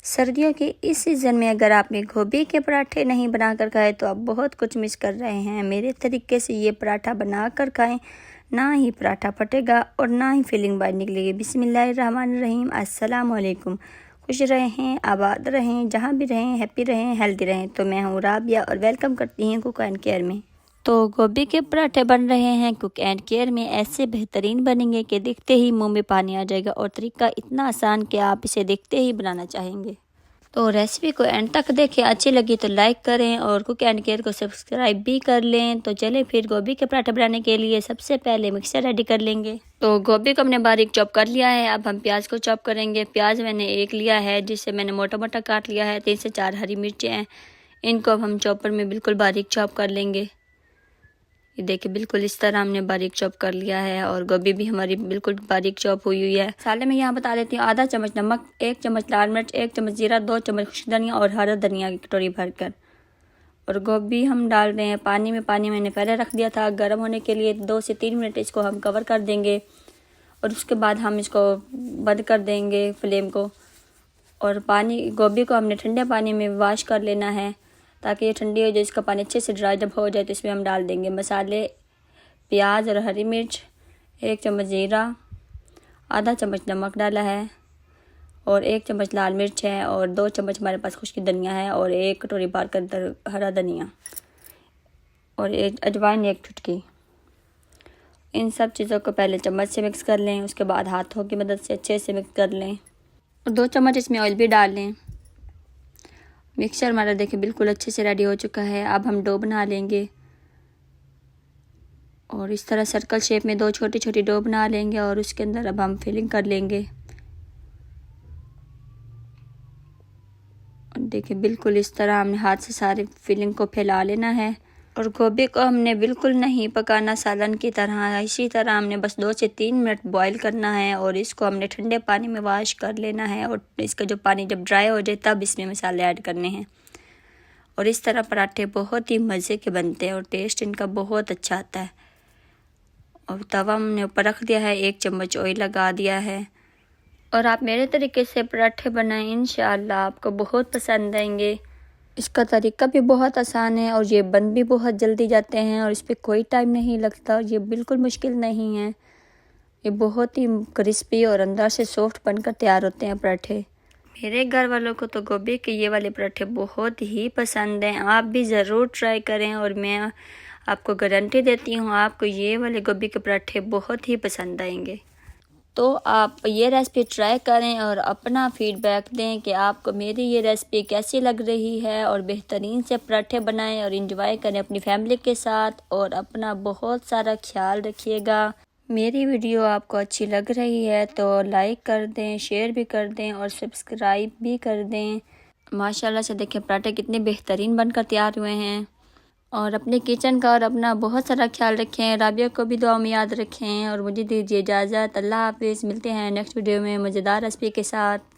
सर्दियों के इस सीज़न में अगर आपने गोभी के पराठे नहीं बनाकर खाए तो आप बहुत कुछ मिस कर रहे हैं। मेरे तरीके से ये पराठा बनाकर खाएं, ना ही पराठा फटेगा और ना ही फीलिंग बाहर निकलेगी। बिस्मिल्लाहिर्रहमानिर्रहीम। अस्सलाम वालेकुम। खुश रहें, आबाद रहें, जहाँ भी रहें, हैप्पी रहें, हेल्दी रहें। तो मैं हूँ राबिया और वेलकम करती हूँ कुक एंड केयर में। तो गोभी के पराठे बन रहे हैं कुक एंड केयर में। ऐसे बेहतरीन बनेंगे कि देखते ही मुंह में पानी आ जाएगा और तरीका इतना आसान कि आप इसे देखते ही बनाना चाहेंगे। तो रेसिपी को एंड तक देखें, अच्छी लगी तो लाइक करें और कुक एंड केयर को सब्सक्राइब भी कर लें। तो चले फिर गोभी के पराठे बनाने के लिए सबसे पहले मिक्सर रेडी कर लेंगे। तो गोभी को हमने बारीक चॉप कर लिया है। अब हम प्याज को चॉप करेंगे। प्याज मैंने एक लिया है जिसे मैंने मोटा मोटा काट लिया है। 3 से 4 हरी मिर्चें हैं, इनको अब हम चॉपर में बिल्कुल बारीक चॉप कर लेंगे। ये देखिए बिल्कुल इस तरह हमने बारीक चॉप कर लिया है और गोभी भी हमारी बिल्कुल बारीक चॉप हुई है। मसाले में यहाँ बता देती हूँ, आधा चम्मच नमक, 1 चम्मच लाल मिर्च, 1 चम्मच जीरा, 2 चम्मच खुश्क धनिया और हरा धनिया की कटोरी भरकर। और गोभी हम डाल रहे हैं पानी में। पानी मैंने पहले रख दिया था गर्म होने के लिए। 2 से 3 मिनट इसको हम कवर कर देंगे और उसके बाद हम इसको बंद कर देंगे फ्लेम को। और गोभी को हमने ठंडे पानी में वॉश कर लेना है ताकि ये ठंडी हो जाए। इसका पानी अच्छे से ड्राई जब हो जाए तो इसमें हम डाल देंगे मसाले, प्याज और हरी मिर्च, 1 चम्मच जीरा, आधा चम्मच नमक डाला है और 1 चम्मच लाल मिर्च है और 2 चम्मच हमारे पास खुश्क धनिया है और 1 कटोरी भर कर हरा धनिया और 1 अजवाइन, 1 चुटकी। इन सब चीज़ों को पहले चम्मच से मिक्स कर लें, उसके बाद हाथों की मदद से अच्छे से मिक्स कर लें और 2 चम्मच इसमें ऑयल भी डाल लें। मिक्सचर हमारा देखिए बिल्कुल अच्छे से रेडी हो चुका है। अब हम डो बना लेंगे और इस तरह सर्कल शेप में 2 छोटी छोटी डो बना लेंगे और उसके अंदर अब हम फिलिंग कर लेंगे। और देखिए बिल्कुल इस तरह हमने हाथ से सारी फिलिंग को फैला लेना है। और गोभी को हमने बिल्कुल नहीं पकाना सालन की तरह, इसी तरह हमने बस 2 से 3 मिनट बॉईल करना है और इसको हमने ठंडे पानी में वॉश कर लेना है। और इसका जो पानी जब ड्राई हो जाए तब इसमें मसाले ऐड करने हैं। और इस तरह पराठे बहुत ही मज़े के बनते हैं और टेस्ट इनका बहुत अच्छा आता है। और तवा हमने ऊपर रख दिया है, 1 चम्मच ऑयल लगा दिया है और आप मेरे तरीके से पराठे बनाएं, इंशाअल्लाह आपको बहुत पसंद आएंगे। इसका तरीका भी बहुत आसान है और ये बन भी बहुत जल्दी जाते हैं और इस पर कोई टाइम नहीं लगता और ये बिल्कुल मुश्किल नहीं है। ये बहुत ही क्रिस्पी और अंदर से सॉफ्ट बनकर तैयार होते हैं पराठे। मेरे घर वालों को तो गोभी के ये वाले पराठे बहुत ही पसंद हैं। आप भी ज़रूर ट्राई करें और मैं आपको गारंटी देती हूँ आपको ये वाले गोभी के पराठे बहुत ही पसंद आएंगे। तो आप ये रेसिपी ट्राई करें और अपना फीडबैक दें कि आपको मेरी ये रेसिपी कैसी लग रही है। और बेहतरीन से पराठे बनाएं और इंजॉय करें अपनी फैमिली के साथ और अपना बहुत सारा ख्याल रखिएगा। मेरी वीडियो आपको अच्छी लग रही है तो लाइक कर दें, शेयर भी कर दें और सब्सक्राइब भी कर दें। माशाल्लाह से देखें पराठे कितने बेहतरीन बनकर तैयार हुए हैं। और अपने किचन का और अपना बहुत सारा ख्याल रखें। राबिया को भी दुआ में याद रखें और मुझे दीजिए इजाज़त। अल्लाह हाफिज़। मिलते हैं नेक्स्ट वीडियो में मज़ेदार रेसिपी के साथ।